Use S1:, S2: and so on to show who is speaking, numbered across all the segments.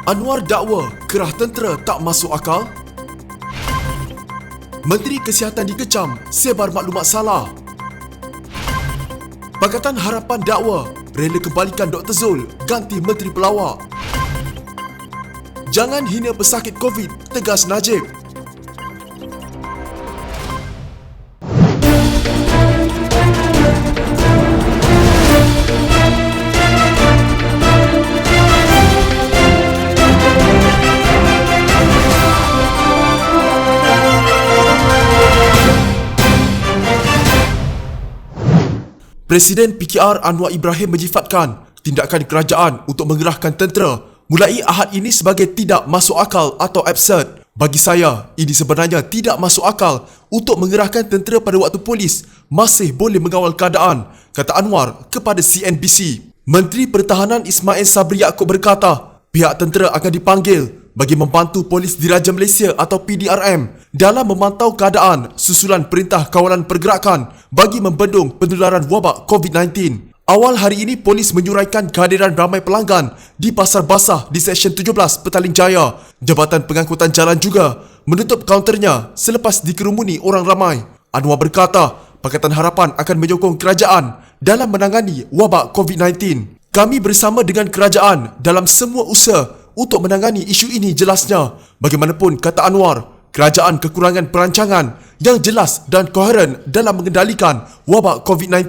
S1: Anwar dakwa kerah tentera tak masuk akal. Menteri Kesihatan dikecam sebar maklumat salah. Pakatan Harapan dakwa rela kembalikan Dr. Zul ganti Menteri Pelawak. Jangan hina pesakit COVID, tegas Najib. Presiden PKR Anwar Ibrahim menyifatkan tindakan kerajaan untuk mengerahkan tentera mulai Ahad ini sebagai tidak masuk akal atau absurd. Bagi saya, ini sebenarnya tidak masuk akal untuk mengerahkan tentera pada waktu polis masih boleh mengawal keadaan, kata Anwar kepada CNBC. Menteri Pertahanan Ismail Sabri Yaakob berkata, pihak tentera akan dipanggil bagi membantu Polis Diraja Malaysia atau PDRM dalam memantau keadaan susulan Perintah Kawalan Pergerakan bagi membendung penularan wabak COVID-19. Awal hari ini, polis menyuraikan kehadiran ramai pelanggan di Pasar Basah di Seksyen 17 Petaling Jaya. Jabatan Pengangkutan Jalan juga menutup kaunternya selepas dikerumuni orang ramai. Anwar berkata, Pakatan Harapan akan menyokong kerajaan dalam menangani wabak COVID-19. Kami bersama dengan kerajaan dalam semua usaha untuk menangani isu ini, jelasnya. Bagaimanapun, kata Anwar, kerajaan kekurangan perancangan yang jelas dan koheren dalam mengendalikan wabak COVID-19.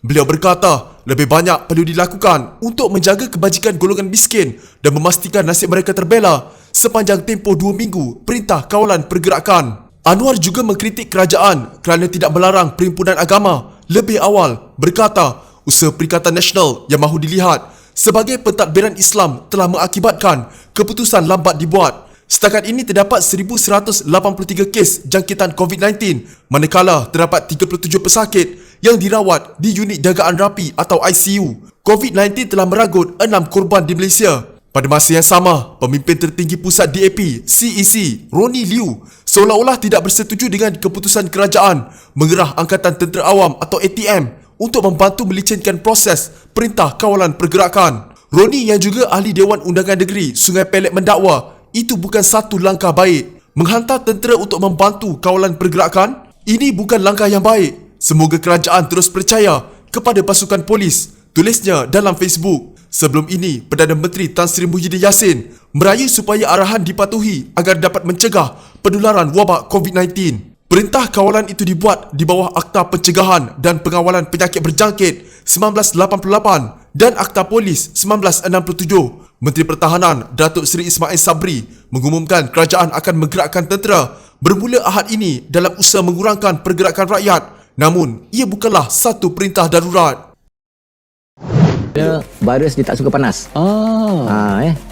S1: Beliau berkata, lebih banyak perlu dilakukan untuk menjaga kebajikan golongan miskin dan memastikan nasib mereka terbela sepanjang tempoh 2 minggu Perintah Kawalan Pergerakan. Anwar juga mengkritik kerajaan kerana tidak melarang perhimpunan agama lebih awal. Berkata, usaha Perikatan Nasional yang mahu dilihat sebagai pentadbiran Islam telah mengakibatkan keputusan lambat dibuat. Setakat ini terdapat 1,183 kes jangkitan COVID-19, manakala terdapat 37 pesakit yang dirawat di unit jagaan rapi atau ICU. COVID-19 telah meragut 6 korban di Malaysia. Pada masa yang sama, pemimpin tertinggi pusat DAP, CEC, Ronnie Liu, seolah-olah tidak bersetuju dengan keputusan kerajaan mengerah Angkatan Tentera Awam atau ATM untuk membantu melicinkan proses Perintah Kawalan Pergerakan. Ronnie yang juga ahli Dewan Undangan Negeri Sungai Pelik mendakwa itu bukan satu langkah baik. Menghantar tentera untuk membantu kawalan pergerakan, ini bukan langkah yang baik. Semoga kerajaan terus percaya kepada pasukan polis, tulisnya dalam Facebook. Sebelum ini, Perdana Menteri Tan Sri Muhyiddin Yassin merayu supaya arahan dipatuhi agar dapat mencegah penularan wabak COVID-19. Perintah kawalan itu dibuat di bawah Akta Pencegahan dan Pengawalan Penyakit Berjangkit 1988 dan Akta Polis 1967. Menteri Pertahanan Datuk Seri Ismail Sabri mengumumkan kerajaan akan menggerakkan tentera bermula Ahad ini dalam usaha mengurangkan pergerakan rakyat. Namun, ia bukanlah satu perintah darurat.
S2: Virus dia tak suka panas.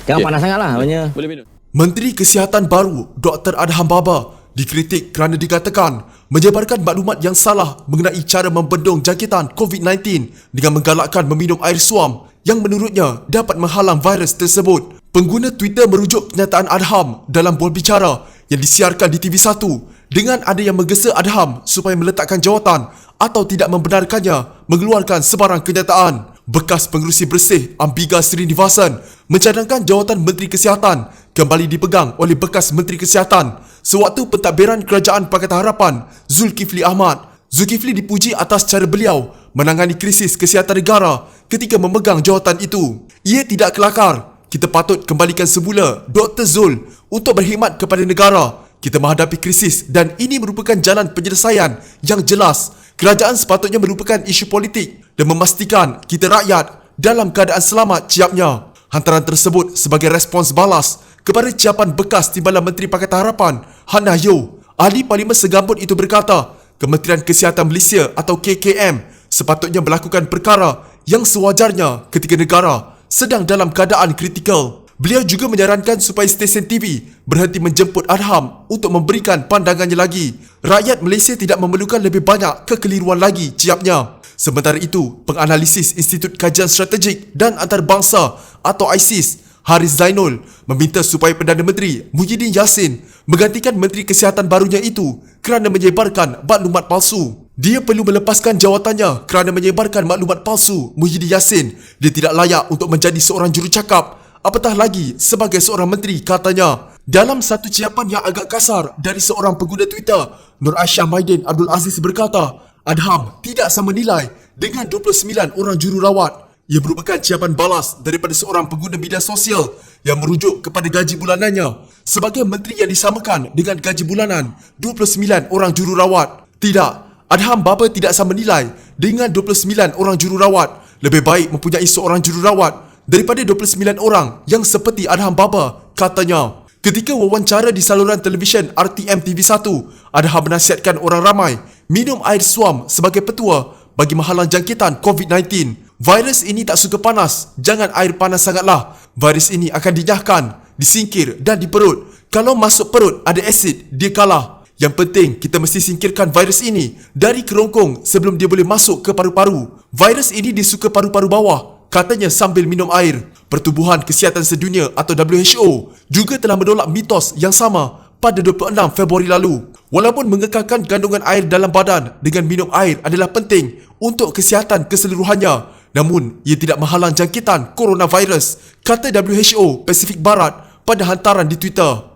S2: Jangan panas sangatlah.
S3: Boleh minum.
S1: Menteri Kesihatan baru Dr. Adham Baba dikritik kerana dikatakan menyebarkan maklumat yang salah mengenai cara membendung jangkitan COVID-19 dengan menggalakkan meminum air suam yang menurutnya dapat menghalang virus tersebut. Pengguna Twitter merujuk kenyataan Adham dalam Bola Bicara yang disiarkan di TV1 dengan ada yang menggesa Adham supaya meletakkan jawatan atau tidak membenarkannya mengeluarkan sebarang kenyataan. Bekas pengerusi bersih Ambiga Srinivasan mencadangkan jawatan Menteri Kesihatan kembali dipegang oleh bekas Menteri Kesihatan sewaktu pentadbiran Kerajaan Pakatan Harapan Zulkifli Ahmad. Zulkifli dipuji atas cara beliau menangani krisis kesihatan negara ketika memegang jawatan itu. Ia tidak kelakar. Kita patut kembalikan semula Dr. Zul untuk berkhidmat kepada negara. Kita menghadapi krisis dan ini merupakan jalan penyelesaian yang jelas. Kerajaan sepatutnya merupakan isu politik dan memastikan kita rakyat dalam keadaan selamat, ciapnya. Hantaran tersebut sebagai respons balas kepada ciapan bekas Timbalan Menteri Pakatan Harapan Hannah Yeoh. Ahli Parlimen Segambut itu berkata, Kementerian Kesihatan Malaysia atau KKM sepatutnya melakukan perkara yang sewajarnya ketika negara sedang dalam keadaan kritikal. Beliau juga menyarankan supaya stesen TV berhenti menjemput Adham untuk memberikan pandangannya lagi. Rakyat Malaysia tidak memerlukan lebih banyak kekeliruan lagi, ciapnya. Sementara itu, penganalisis Institut Kajian Strategik dan Antarabangsa atau ISIS Haris Zainul meminta supaya Perdana Menteri Muhyiddin Yassin menggantikan Menteri Kesihatan barunya itu kerana menyebarkan maklumat palsu. Dia perlu melepaskan jawatannya kerana menyebarkan maklumat palsu. Muhyiddin Yassin, dia tidak layak untuk menjadi seorang jurucakap apatah lagi sebagai seorang menteri, katanya. Dalam satu ciapan yang agak kasar dari seorang pengguna Twitter, Nur Aisyah Maidin Abdul Aziz berkata, Adham tidak sama nilai dengan 29 orang jururawat. Ia merupakan ciapan balas daripada seorang pengguna media sosial yang merujuk kepada gaji bulanannya sebagai menteri yang disamakan dengan gaji bulanan 29 orang jururawat. Tidak, Adham Baba tidak sama nilai dengan 29 orang jururawat. Lebih baik mempunyai seorang jururawat daripada 29 orang yang seperti Adham Baba, katanya. Ketika wawancara di saluran televisyen RTM TV1, Adham menasihatkan orang ramai minum air suam sebagai petua bagi menghalang jangkitan COVID-19. Virus ini tak suka panas, jangan air panas sangatlah. Virus ini akan dinyahkan, disingkir dan di perut. Kalau masuk perut ada asid, dia kalah. Yang penting kita mesti singkirkan virus ini dari kerongkong sebelum dia boleh masuk ke paru-paru. Virus ini dia suka paru-paru bawah, katanya sambil minum air. Pertubuhan Kesihatan Sedunia atau WHO juga telah menolak mitos yang sama pada 26 Februari lalu. Walaupun mengekalkan kandungan air dalam badan dengan minum air adalah penting untuk kesihatan keseluruhannya, namun ia tidak menghalang jangkitan coronavirus, kata WHO Pasifik Barat pada hantaran di Twitter.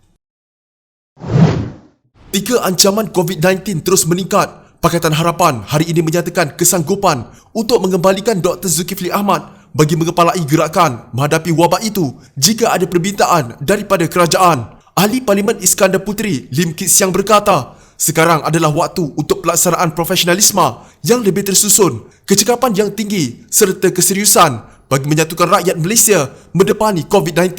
S1: 3 ancaman COVID-19 terus meningkat. Pakatan Harapan hari ini menyatakan kesanggupan untuk mengembalikan Dr. Zulkifli Ahmad bagi mengepalai gerakan menghadapi wabak itu jika ada permintaan daripada kerajaan. Ahli Parlimen Iskandar Puteri, Lim Kit Siang berkata, sekarang adalah waktu untuk pelaksanaan profesionalisme yang lebih tersusun, kecekapan yang tinggi serta keseriusan bagi menyatukan rakyat Malaysia mendepani COVID-19.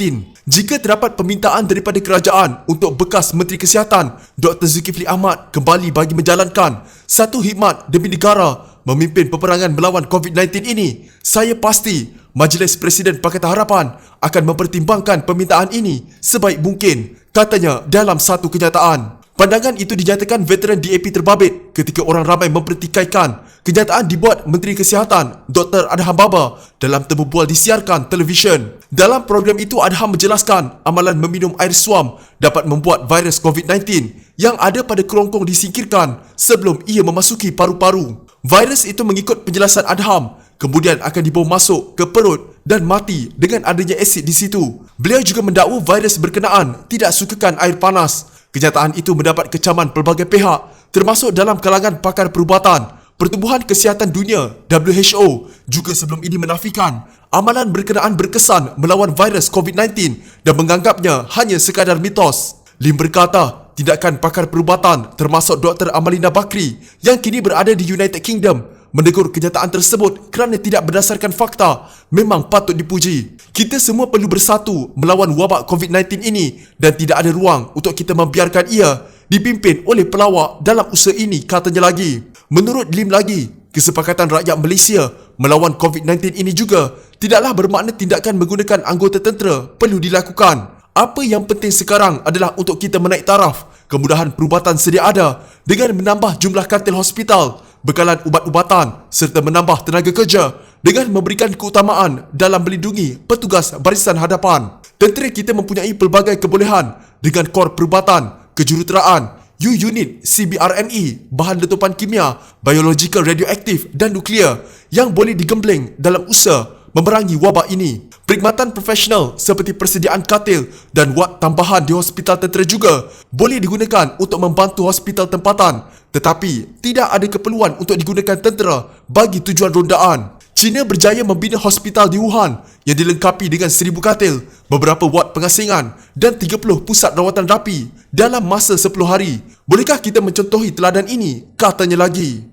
S1: Jika terdapat permintaan daripada kerajaan untuk bekas Menteri Kesihatan Dr. Zulkifli Ahmad kembali bagi menjalankan satu khidmat demi negara memimpin peperangan melawan COVID-19 ini, saya pasti Majlis Presiden Pakatan Harapan akan mempertimbangkan permintaan ini sebaik mungkin, katanya dalam satu kenyataan. Pandangan itu dinyatakan veteran DAP terbabit ketika orang ramai mempertikaikan kenyataan dibuat Menteri Kesihatan Dr. Adham Baba dalam temu bual disiarkan televisyen. Dalam program itu, Adham menjelaskan amalan meminum air suam dapat membuat virus COVID-19 yang ada pada kerongkong disingkirkan sebelum ia memasuki paru-paru. Virus itu mengikut penjelasan Adham kemudian akan dibawa masuk ke perut dan mati dengan adanya asid di situ. Beliau juga mendakwa virus berkenaan tidak sukakan air panas. Kenyataan itu mendapat kecaman pelbagai pihak termasuk dalam kalangan pakar perubatan. Pertubuhan Kesihatan Dunia WHO juga sebelum ini menafikan amalan berkenaan berkesan melawan virus COVID-19 dan menganggapnya hanya sekadar mitos. Lim berkata, tindakan pakar perubatan termasuk Dr. Amalina Bakri yang kini berada di United Kingdom menegur kenyataan tersebut kerana tidak berdasarkan fakta memang patut dipuji. Kita semua perlu bersatu melawan wabak COVID-19 ini dan tidak ada ruang untuk kita membiarkan ia dipimpin oleh pelawak dalam usaha ini, katanya lagi. Menurut Lim lagi, kesepakatan rakyat Malaysia melawan COVID-19 ini juga tidaklah bermakna tindakan menggunakan anggota tentera perlu dilakukan. Apa yang penting sekarang adalah untuk kita menaik taraf kemudahan perubatan sedia ada dengan menambah jumlah katil hospital, bekalan ubat-ubatan serta menambah tenaga kerja dengan memberikan keutamaan dalam melindungi petugas barisan hadapan. Tentera kita mempunyai pelbagai kebolehan dengan kor perubatan, kejuruteraan, U-Unit, CBRNE, bahan letupan kimia, biological radioaktif dan nuklear yang boleh digembleng dalam usaha memerangi wabak ini. Perkhidmatan profesional seperti persediaan katil dan wad tambahan di hospital tentera juga boleh digunakan untuk membantu hospital tempatan, tetapi tidak ada keperluan untuk digunakan tentera bagi tujuan rondaan. China berjaya membina hospital di Wuhan yang dilengkapi dengan 1,000 katil, beberapa wad pengasingan dan 30 pusat rawatan rapi dalam masa 10 hari. Bolehkah kita mencontohi teladan ini? Katanya lagi.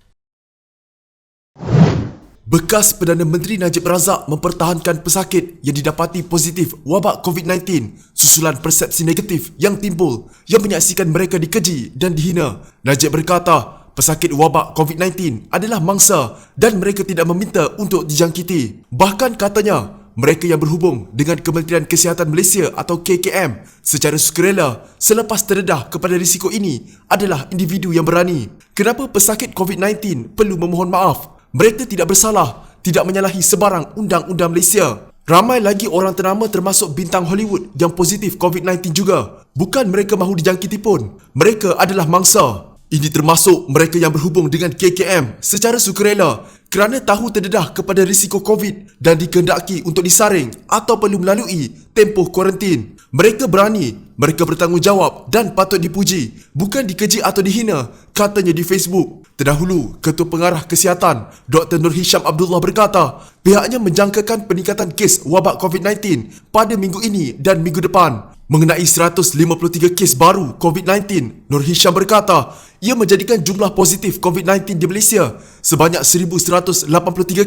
S1: Bekas Perdana Menteri Najib Razak mempertahankan pesakit yang didapati positif wabak COVID-19 susulan persepsi negatif yang timbul yang menyaksikan mereka dikeji dan dihina. Najib berkata, pesakit wabak COVID-19 adalah mangsa dan mereka tidak meminta untuk dijangkiti. Bahkan katanya, mereka yang berhubung dengan Kementerian Kesihatan Malaysia atau KKM secara sukarela selepas terdedah kepada risiko ini adalah individu yang berani. Kenapa pesakit COVID-19 perlu memohon maaf? Mereka tidak bersalah, tidak menyalahi sebarang undang-undang Malaysia. Ramai lagi orang ternama termasuk bintang Hollywood yang positif COVID-19 juga. Bukan mereka mahu dijangkiti pun. Mereka adalah mangsa. Ini termasuk mereka yang berhubung dengan KKM secara sukarela kerana tahu terdedah kepada risiko COVID dan dikehendaki untuk disaring atau perlu melalui tempoh kuarantin. Mereka berani, mereka bertanggungjawab dan patut dipuji, bukan dikeji atau dihina, katanya di Facebook. Terdahulu, Ketua Pengarah Kesihatan Dr. Nur Hisham Abdullah berkata, pihaknya menjangkakan peningkatan kes wabak COVID-19 pada minggu ini dan minggu depan. Mengenai 153 kes baru COVID-19, Nur Hisham berkata, ia menjadikan jumlah positif COVID-19 di Malaysia sebanyak 1,183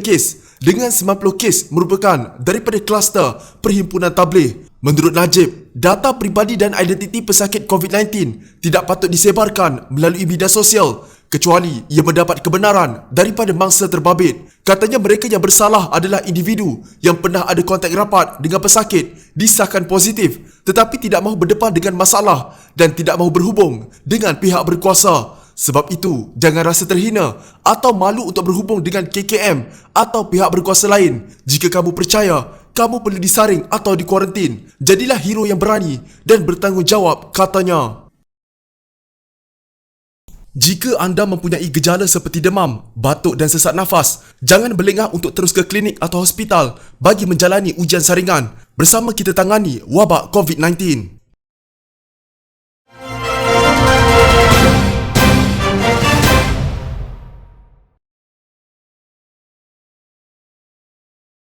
S1: kes dengan 90 kes merupakan daripada kluster Perhimpunan Tabligh. Menurut Najib, data peribadi dan identiti pesakit COVID-19 tidak patut disebarkan melalui media sosial kecuali ia mendapat kebenaran daripada mangsa terbabit. Katanya mereka yang bersalah adalah individu yang pernah ada kontak rapat dengan pesakit disahkan positif tetapi tidak mahu berdepan dengan masalah dan tidak mahu berhubung dengan pihak berkuasa. Sebab itu, jangan rasa terhina atau malu untuk berhubung dengan KKM atau pihak berkuasa lain. Jika kamu percaya, kamu perlu disaring atau dikuarantin. Jadilah hero yang berani dan bertanggungjawab, katanya. Jika anda mempunyai gejala seperti demam, batuk dan sesak nafas, jangan berlengah untuk terus ke klinik atau hospital bagi menjalani ujian saringan. Bersama kita tangani wabak COVID-19.